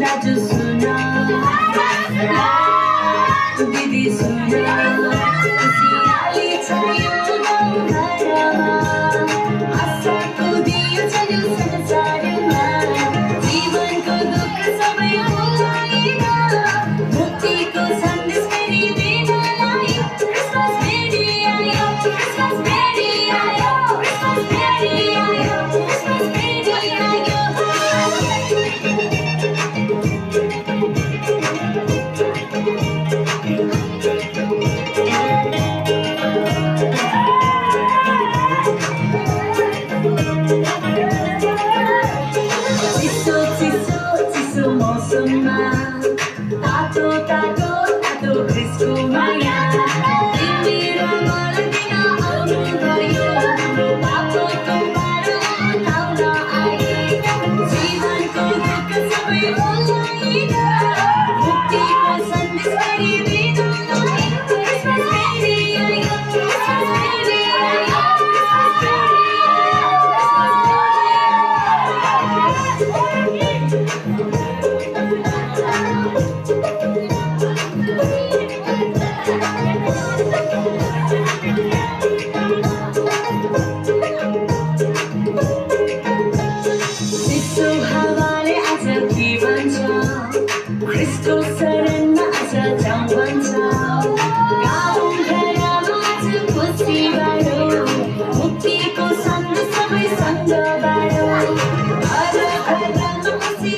दाजु सुन दिदी सुन खुसियाली छ यो घरमा आशाको दियो चल्यो संसारमा जीवनको दुःख सबै भुलाएर मुक्तिको सन्देश फेरि दिनलाई क्रिसमस फेरि आयो क्रिसमस फेरि आयो क्रिसमस फेरि आयो क्रिसमस फेरि आयो चिसो मौसममा तातो तातो तातो क्रिसको माया तिमी र मलाई दिन आउनु भयो बाटोको बाटो लाउन आए जीवनको दुःख सबै भुलाएर मुक्तिको सन्देश फेरि दिनलाई क्रिसमस फेरि आयो क्रिसमस फेरि आयो क्रिसमस चिसो हावाले आज के भन्छ क्रिसको शरणमा आज जाउँ भन्छ गाउँ घरमा आज खुसी बाँडो मुक्तिको सन्देश सबैसँग बाँडो घर घरमा खुसी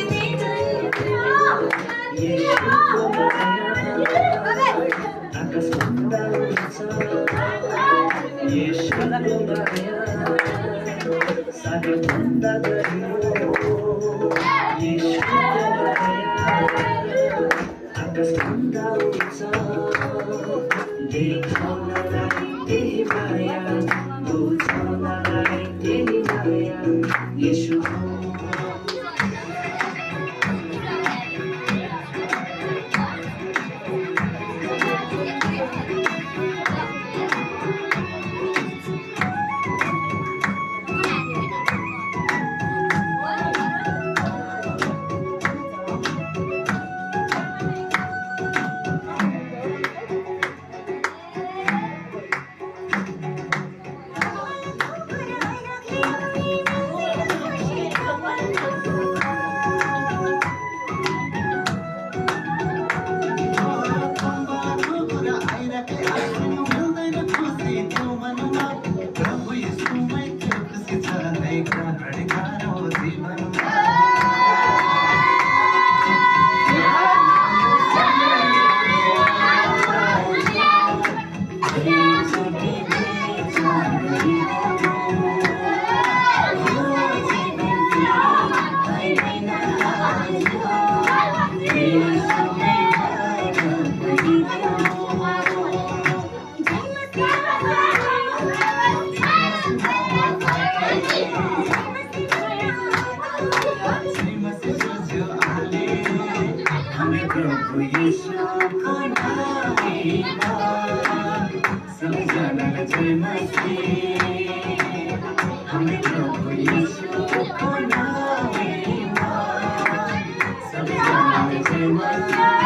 Jai